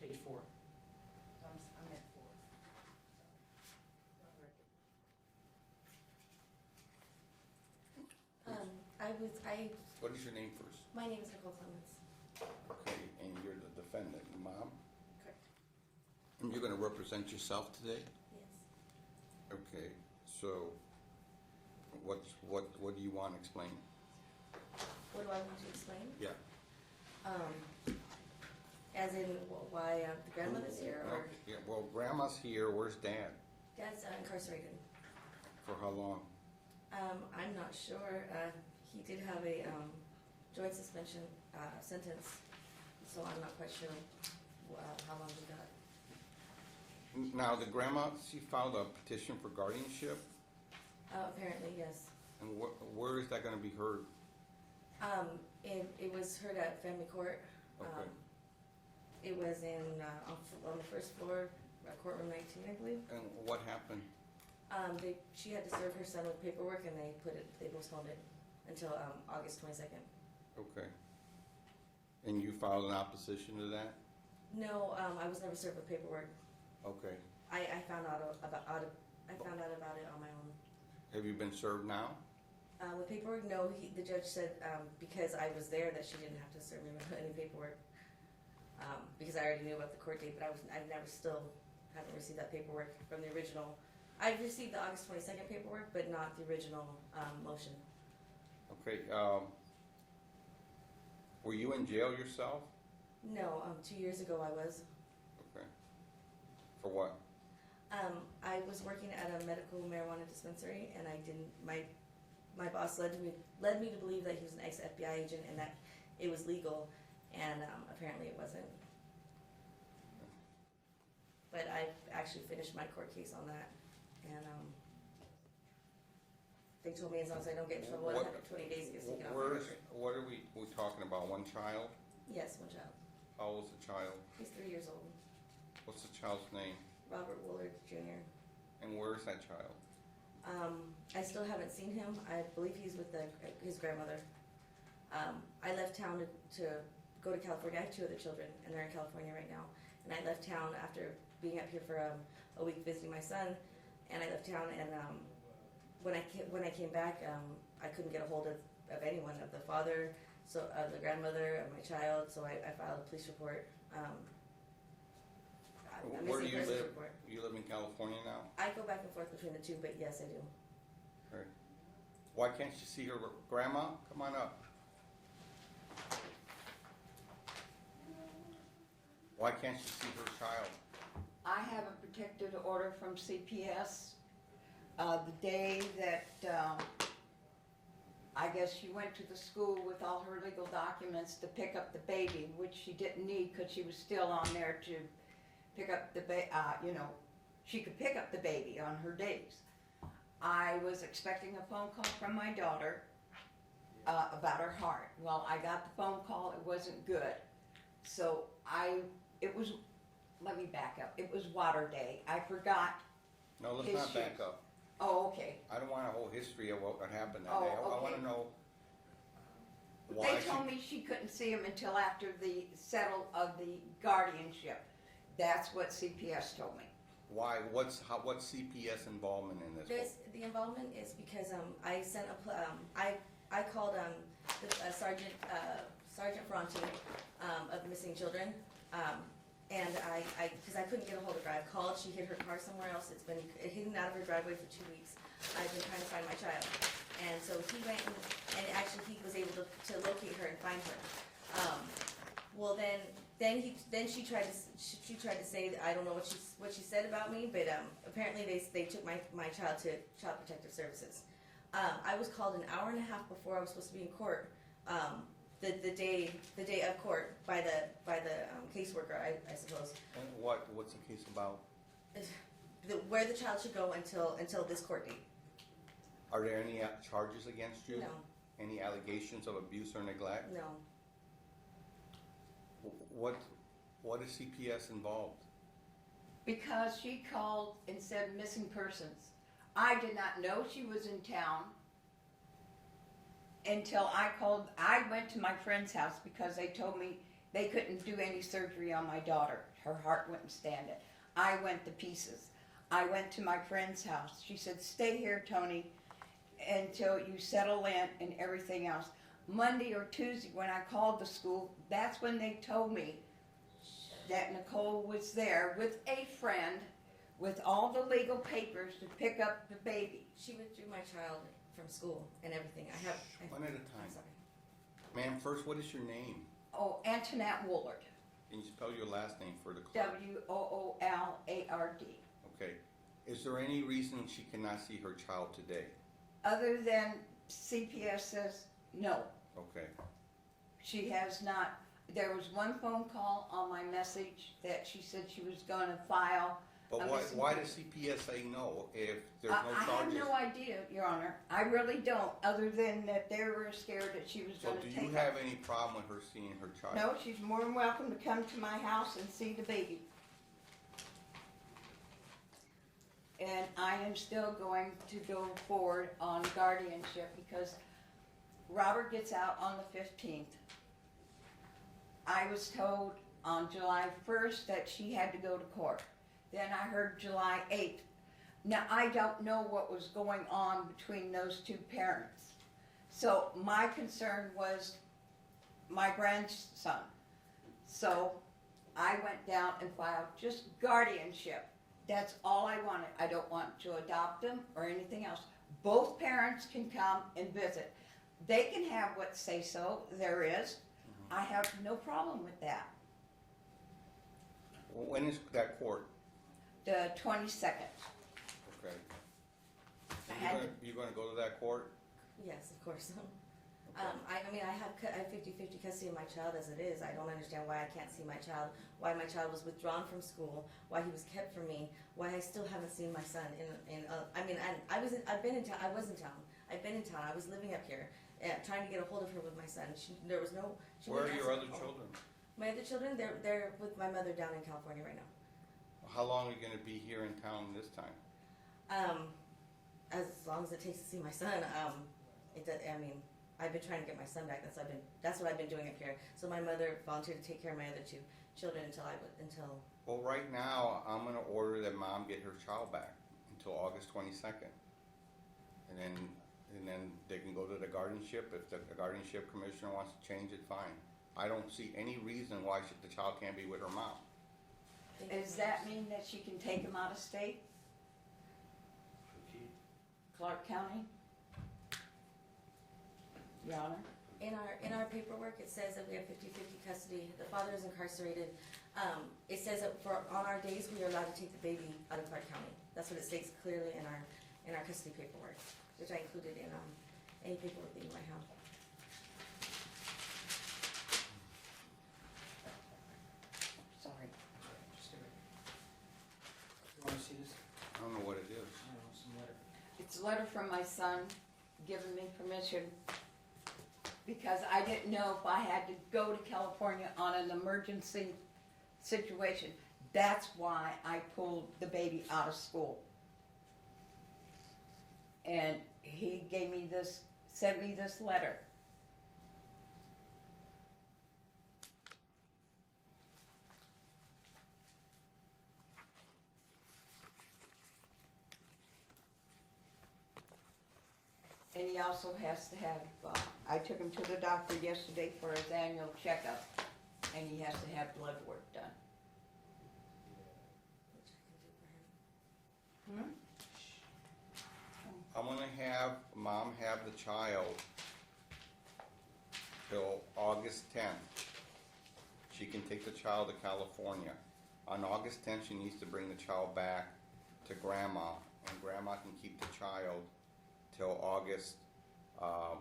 page 4. I'm at 4. What is your name first? My name is Nicole Clemens. Okay, and you're the defendant, your mom? Correct. And you're gonna represent yourself today? Yes. Okay, so what do you want to explain? What do I want to explain? Yeah. As in why the grandmother's here, or Okay, yeah, well, grandma's here, where's dad? Dad's incarcerated. For how long? I'm not sure. He did have a joint suspension sentence, so I'm not quite sure how long he got. Now, the grandma, she filed a petition for guardianship, Apparently, yes. and where is that gonna be heard? It was heard at family court. Okay. It was on the first floor, courtroom 19, I believe. And what happened? She had to serve her son with paperwork, and they postponed it until August 22nd. Okay. And you filed an opposition to that? No, I was never served with paperwork. Okay. I found out about it on my own. Have you been served now? With paperwork, no. The judge said because I was there that she didn't have to serve me with any paperwork because I already knew about the court date, but I haven't received that paperwork from the original. I've received the August 22nd paperwork, but not the original motion. Okay, were you in jail yourself? No, 2 years ago I was. Okay. For what? I was working at a medical marijuana dispensary, and I didn't. My boss led me to believe that he was an ex-FBI agent and that it was legal, and apparently it wasn't. But I've actually finished my court case on that, and they told me as long as I don't get in trouble, 120 days gets taken off my record. What are we talking about? One child? Yes, one child. How old's the child? He's 3 years old. What's the child's name? Robert Woolard Jr. And where's that child? I still haven't seen him. I believe he's with his grandmother. I left town to go to California. I have 2 other children, and they're in California right now. And I left town after being up here for a week visiting my son. And I left town, and when I came back, I couldn't get a hold of anyone, of the father, of the grandmother, of my child. So I filed a police report. Where do you live? You live in California now? I go back and forth between the 2, but yes, I do. Okay. Why can't you see her grandma? Come on up. Why can't you see her child? I have a protected order from CPS. The day that I guess she went to the school with all her legal documents to pick up the baby, which she didn't need because she was still on there to pick up the she could pick up the baby on her days. I was expecting a phone call from my daughter about her heart. Well, I got the phone call, it wasn't good. So let me back up. It was water day. I forgot. No, let's not back up. Oh, okay. I don't want a whole history of what happened that Oh, day. I okay. want to know why They told me she couldn't see him until after the settle of the guardianship. That's what CPS told me. Why? What's CPS involvement in this? The involvement is because I sent I called Sergeant Fronti of the missing children, and because I couldn't get a hold of her. I've called. She hid her car somewhere else. It's been hidden out of her driveway for 2 weeks. I've been trying to find my child, and so he went and actually he was able to locate her and find her. Well, then she tried to say that I don't know what she said about me, but apparently they took my child to Child Protective Services. I was called an hour and a half before I was supposed to be in court. The day of court by the caseworker, I suppose. And what's the case about? Where the child should go until this court date. Are there any charges against you? No. Any allegations of abuse or neglect? No. What is CPS involved? Because she called and said missing persons. I did not know she was in town until I called. I went to my friend's house because they told me They couldn't do any surgery on my daughter. Her heart wouldn't stand it. I went to pieces. I went to my friend's house. She said, stay here, Tony, until you settle in and everything else. Monday or Tuesday, when I called the school, that's when they told me that Nicole was there with a friend with all the legal papers to pick up the baby. She withdrew my child from school and everything. One at a I'm time. sorry. Ma'am, first, what is your name? Oh, Antoinette Woolard. Can you spell your last name for the clerk? Woolard. Okay. Is there any reason she cannot see her child today? Other than CPS says no. Okay. She has not. There was one phone call on my message that she said she was going to file. But why does CPS say no if there's no I have charges? no idea, Your Honor. I really don't, other than that they were scared that she was So going to do take you have any problem with her seeing her child? No, she's more than welcome to come to my house and see the baby. And I am still going to go forward on guardianship because Robert gets out on the 15th. I was told on July 1st that she had to go to court. Then I heard July 8th. Now, I don't know what was going on between those two parents. So my concern was my grandson. So I went down and filed just guardianship. That's all I wanted. I don't want to adopt them or anything else. Both parents can come and visit. They can have what say so there is. I have no problem with that. Well, when is that court? The 22nd. Okay. I had to- You're gonna go to that court? Yes, of course. Okay. I have 50-50 custody of my child as it is. I don't understand why I can't see my child, why my child was withdrawn from school, why he was kept from me, why I still haven't seen my son I've been in town, I was in town. I've been in town, I was living up here, trying to get a hold of her with my son. She Where are wouldn't your answer other the phone. children? My other children, they're with my mother down in California right now. How long are you gonna be here in town this time? As long as it takes to see my son, I've been trying to get my son back. That's what I've been doing up here. So my mother volunteered to take care of my other two children until. Well, right now, I'm gonna order that mom get her child back until August 22nd. And then they can go to the guardianship. If the guardianship commissioner wants to change it, fine. I don't see any reason why the child can't be with her mom. Does that mean that she can take him out of state? Clark County? Your Honor? In our paperwork, it says that we have 50-50 custody. The father is incarcerated. It says that on our days, we are allowed to take the baby out of Clark County. That's what it states clearly in our custody paperwork, which I included in any paperwork that you might have. Sorry. You wanna see this? I don't know what it is. I don't know, some letter. It's a letter from my son giving me permission because I didn't know if I had to go to California on an emergency situation. That's why I pulled the baby out of school. And he sent me this letter. And he also has to have, I took him to the doctor yesterday for his annual checkup, and he has to have blood work done. Which I can do for him. I'm gonna have mom have the child till August 10th. She can take the child to California. On August 10th, she needs to bring the child back to grandma, and grandma can keep the child till August, are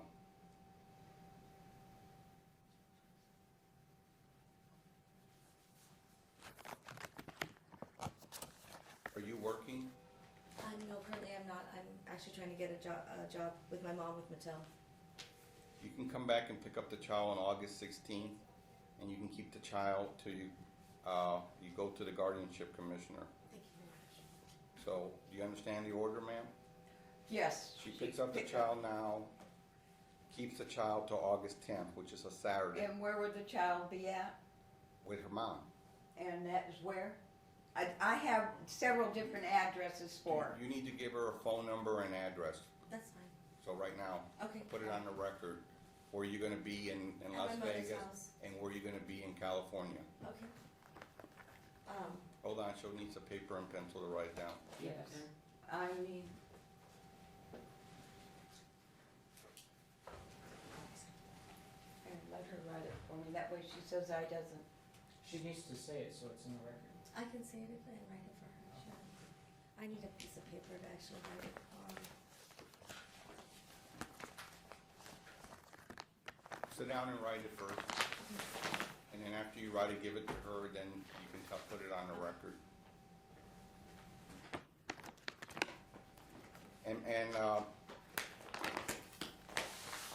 you working? No, currently I'm not. I'm actually trying to get a job with my mom with Mattel. You can come back and pick up the child on August 16th, and you can keep the child till you go to the guardianship commissioner. Thank you very much. So, do you understand the order, ma'am? Yes. She picks up the child now, keeps the child till August 10th, which is a Saturday. And where would the child be at? with her mom. And that is where? I have several different addresses for her. You need to give her a phone number and address. That's fine. So right now, Okay. put it on the record, where you're gonna be in At Las my mother's Vegas house. and where you're gonna be in California. Okay. Hold on, she'll need some paper and pencil to write it down. Yes. I need. And let her write it for me, that way she says I doesn't. She needs to say it so it's in the record. I can say it if I write it for her. Sure. I need a piece of paper to actually write it on. Sit down and write it first, and then after you write it, give it to her, then you can put it on the record.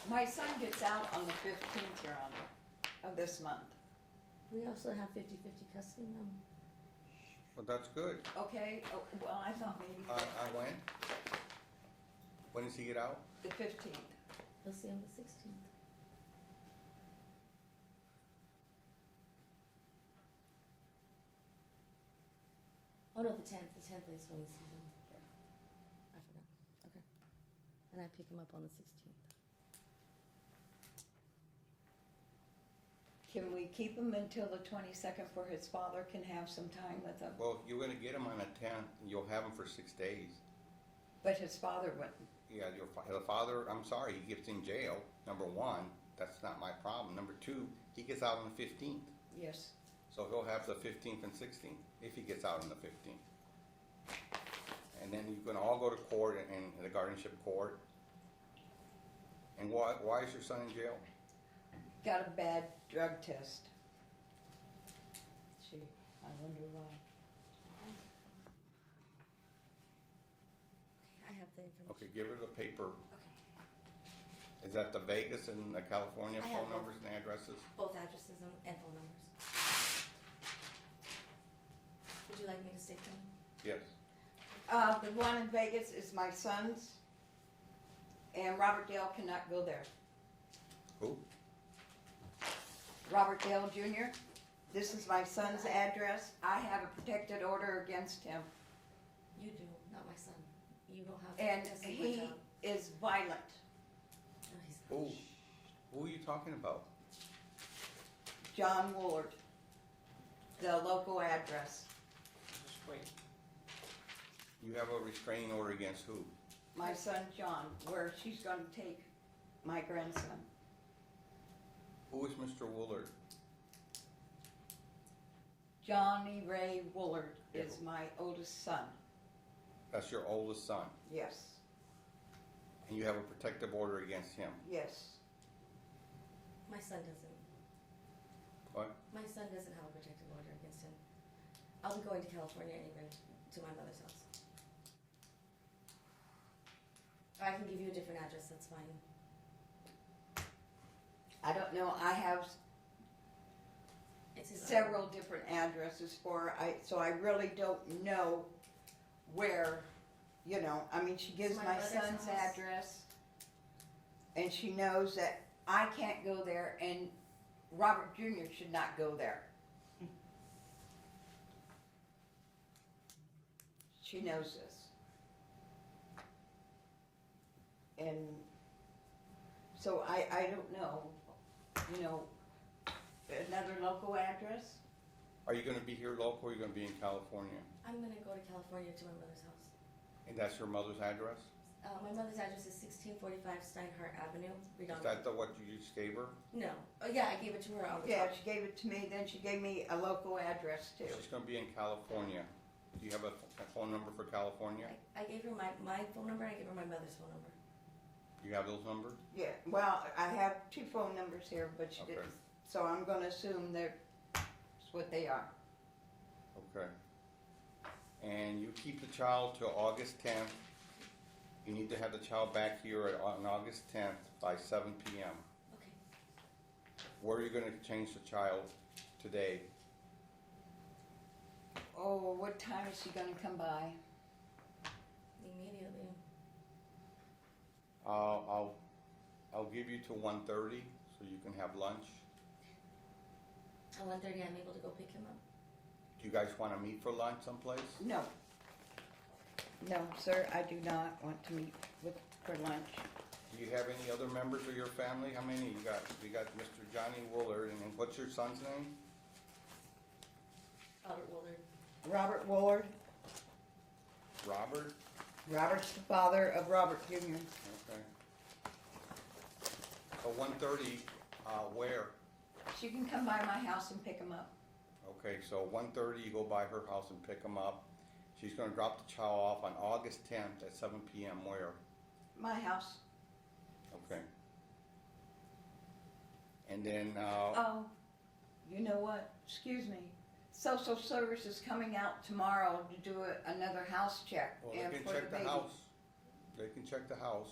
My son gets out on the 15th, Your Honor, of this month. We also have 50-50 custody now. Well, that's good. Okay, oh, well, I thought maybe When? When does he get out? the 15th. He'll see on the 16th. Oh no, the 10th. The 10th is when he sees him. I forgot. Okay. And I pick him up on the 16th. Can we keep him until the 22nd for his father can have some time with him? Well, you're gonna get him on the 10th, and you'll have him for 6 days. But his father wouldn't. Yeah, the father, I'm sorry, he gets in jail, number one, that's not my problem. Number two, he gets out on the 15th. Yes. So he'll have the 15th and 16th, if he gets out on the 15th. And then you're gonna all go to court, and the guardianship court. And why is your son in jail? Got a bad drug test. Gee, I wonder why. I have the information. Okay, give her the paper. Okay. Is that the Vegas and the California I have phone both. numbers and addresses? Both addresses and phone numbers. Would you like me to state them? Yes. The one in Vegas is my son's, and Robert Dale cannot go there. Who? Robert Dale Jr., this is my son's address. I have a protected order against him, You do, not my son. You don't have. and custody of my he child. is violent. No, he's not. Who? Who are you talking about? John Woolard, the local address. Just wait. You have a restraining order against who? My son John, where she's gonna take my grandson. Who is Mr. Woolard? Johnny Ray Woolard is my oldest son, That's your oldest son, yes, and you have a protective order against him. yes. My son doesn't. What? My son doesn't have a protective order against him. I'll be going to California anyway, to my mother's house. I can give you a different address, that's fine. I don't know, I have It's his several different addresses for her. So I really don't know where, you know, I mean, she gives My my mother's son's house. address, and she knows that I can't go there, and Robert Jr. should not go there. She knows this. And so I don't know, you know, another local address? Are you gonna be here local, or are you gonna be in California? I'm gonna go to California to my mother's house. And that's your mother's address? My mother's address is 1645 Steinhardt Avenue, Is Redondo. that what you just gave her? No. Oh, yeah, I gave it to her on the Yeah, top. she gave it to me, then she gave me a local address too. She's gonna be in California. Do you have a phone number for California? I gave her my phone number, I gave her my mother's phone number. You have those numbers? Yeah, well, I have two phone numbers here, but she Okay. didn't, so I'm gonna assume that's what they are. Okay. And you keep the child till August 10th. You need to have the child back here on August 10th by 7 p.m. Okay. Where are you gonna change the child today? Oh, what time is she gonna come by? Immediately. I'll give you to 1:30 so you can have lunch. Till 1:30, I'm able to go pick him up. Do you guys wanna meet for lunch someplace? No. No, sir, I do not want to meet for lunch. Do you have any other members of your family? How many you got? We got Mr. Johnny Woolard, and then what's your son's name? Albert Willard. Robert Woolard. Robert? Robert's the father of Robert Jr. Okay. So 1:30, where? She can come by my house and pick him up. Okay, so 1:30, you go by her house and pick them up. She's gonna drop the child off on August 10th at 7 p.m. Where? My house. Okay. And then, Oh, you know what? Excuse me. Social service is coming out tomorrow to do another house check. well, and they can for check the baby. house. They can check the house.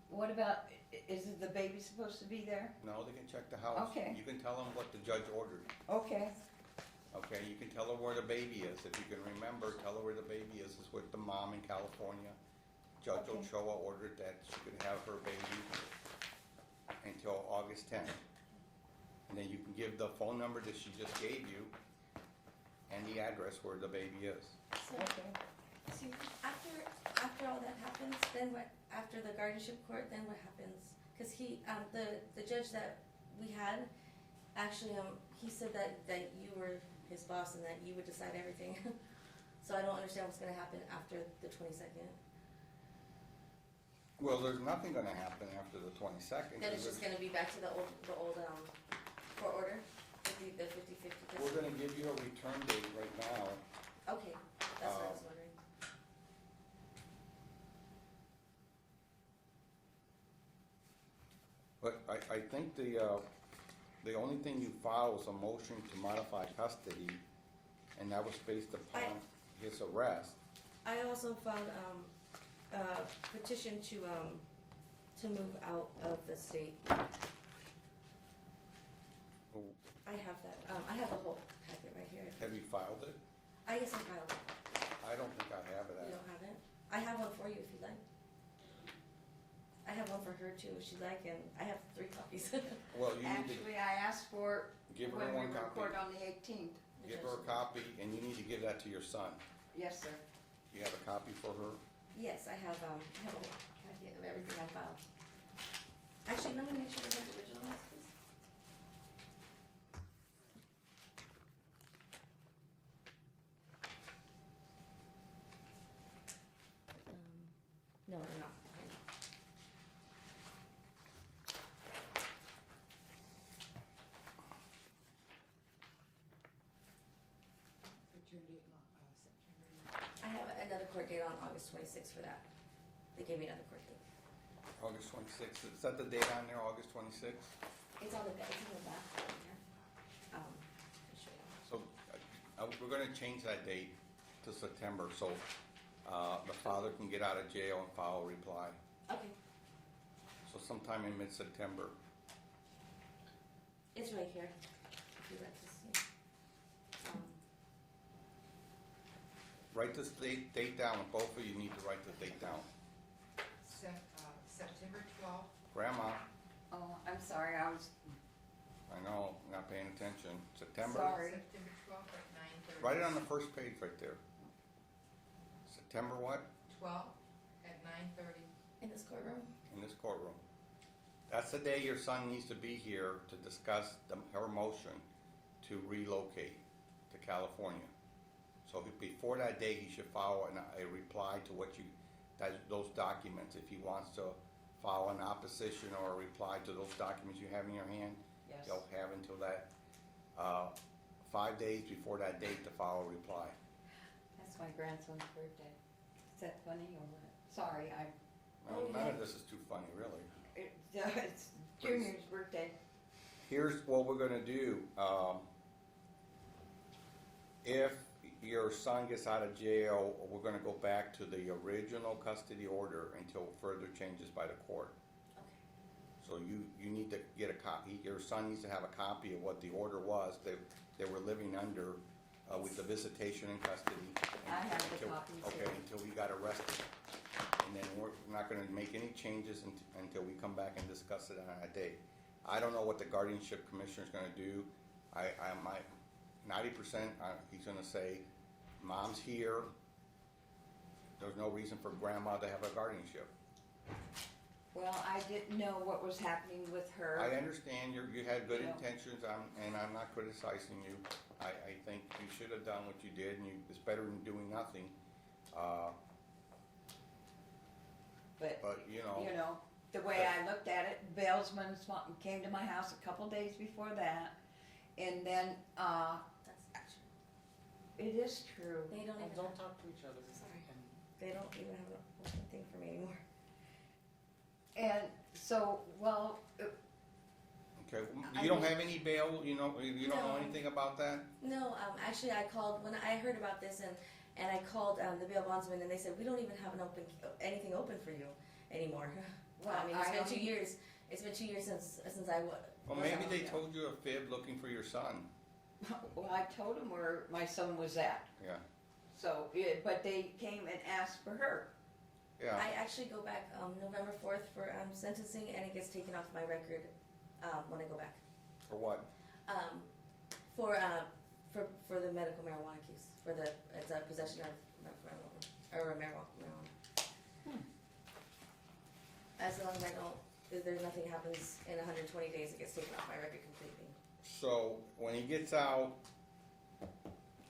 What about, is the baby supposed to be there? No, they can check the house. Okay. You can tell them what the judge ordered. Okay. Okay, you can tell her where the baby is. If you can remember, tell her where the baby is. It's with the mom in California. Judge Okay. Ochoa ordered that she could have her baby until August 10th. And then you can give the phone number that she just gave you and the address where the baby is. So, Okay. so after all that happens, then what, after the guardianship court, then what happens? Cause he, the judge that we had, actually, he said that you were his boss and that you would decide everything. So I don't understand what's gonna happen after the 22nd. Well, there's nothing gonna happen after the 22nd. Then it's just gonna be back to the old court order, the 50/50. We're gonna give you a return date right now. Okay, that's what I was wondering. But I think the only thing you filed was a motion to modify custody, and that was based upon his arrest. I also found, a petition to move out of the state. Oh, I have that, I have the whole packet right here. have you filed it? I guess I filed it. I don't think I have it. You don't have it? I have one for you if you'd like. I have one for her too, if she'd like, and I have 3 copies. Well, you need to Actually, I asked for give her when we one copy. record on the 18th. Give her a copy, and you need to give that to your son. Yes, sir. You have a copy for her? Yes, I have a whole packet of everything I filed. Actually, let me make sure I have the original ones, please. No, they're not. I have another court date on August 26th for that. They gave me another court date. August 26th. Is that the date on there, August 26th? It's on the back, it's in the back right here. I'll show you. So, we're gonna change that date to September, so, the father can get out of jail and file a reply. Okay, So sometime in mid-September. it's right here, if you'd like to see. Write this date down, both of you need to write the date down. September 12th. Grandma, Oh, I'm sorry, I was, I know, not paying attention. September? Sorry. September 12th at 9:30. Write it on the first page right there. September what? 12th at 9:30. In this courtroom? In this courtroom. That's the day your son needs to be here to discuss her motion to relocate to California. So before that day, he should file a reply to what you, those documents. If he wants to file an opposition or a reply to those documents you have in your hand, yes. you'll have until that, 5 days before that date to file a reply. That's my grandson's birthday. Is that funny or what? Sorry, Well, none of this is too funny, really. it's Junior's birthday. Here's what we're gonna do. If your son gets out of jail, we're gonna go back to the original custody order until further changes by the court. Okay. So you need to get a copy, your son needs to have a copy of what the order was that they were living under with the visitation and custody. I have the until- copies Okay, here. until we got arrested. And then we're not gonna make any changes until we come back and discuss it on that day. I don't know what the guardianship commissioner's gonna do. 90%, he's gonna say, mom's here, there's no reason for grandma to have a guardianship. Well, I didn't know what was happening with her. I understand you had good Yeah. intentions, and I'm not criticizing you. I think you should have done what you did, and it's better than doing nothing. But, you know, the way I looked at it, bailsmen came to my house a couple days before that, and then, That's true. it is true. They don't Well, even don't have, talk to each other. Sorry. And they don't even have an open thing for me anymore. And so, well, okay, I you don't just- have any bail, you don't know No. anything about that? No, actually, I called when I heard about this, and I called the bail bondsman, and they said we don't even have anything open for you anymore. Well, I mean, it's I been don't 2 even- years. It's been 2 years since I was. Well, maybe they told you a fib looking for your son. well, I told them where my son was at. Yeah, So, but they came and asked for her. yeah. I actually go back November 4th for sentencing, and it gets taken off my record when I go back. For what? For the medical marijuana case, it's a possession of marijuana. As long as there's nothing happens in 120 days, it gets taken off my record completely. So, when he gets out,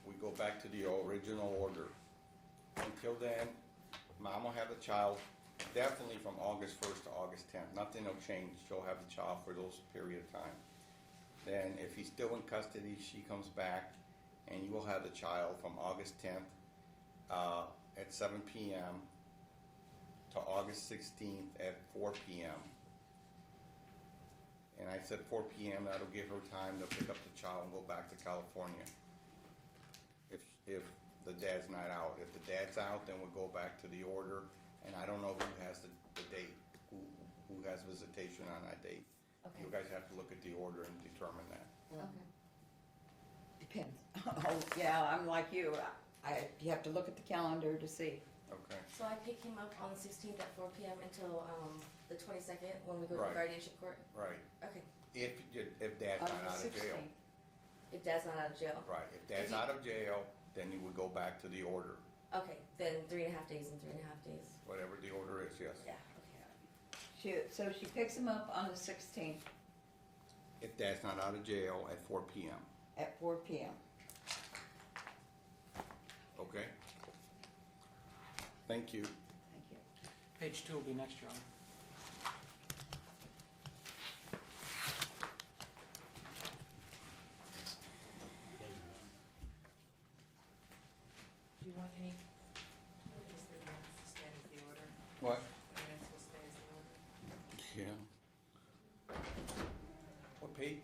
we go back to the original order. Until then, mom will have the child definitely from August 1st to August 10th. Nothing will change. She'll have the child for those period of time. Then, if he's still in custody, she comes back, and you will have the child from August 10th at 7 p.m. to August 16th at 4 p.m. And I said 4 p.m., that'll give her time to pick up the child and go back to California. If the dad's not out. If the dad's out, then we'll go back to the order, and I don't know who has the date, who has visitation on that date. Okay. You guys have to look at the order and determine that. Okay. Depends. Oh, yeah, I'm like you. You have to look at the calendar to see. Okay. So I pick him up on the 16th at 4 p.m. until the 22nd when we go to Right. the guardianship court. Right. Okay. If dad's On not the out of jail. 16th. If dad's not out of jail. Right. If dad's If he- out of jail, then you would go back to the order, Okay, then 3.5 days and 3.5 days. whatever the order is, yes. Yeah. Okay. So she picks him up on the 16th If dad's not out of jail at 4 p.m. at 4 p.m. Okay? Thank you. Thank you. Page 2 will be next, Your Honor. Do you want any, just the minutes to stand as the order? What? The minutes will stay as the order? Yeah. What page?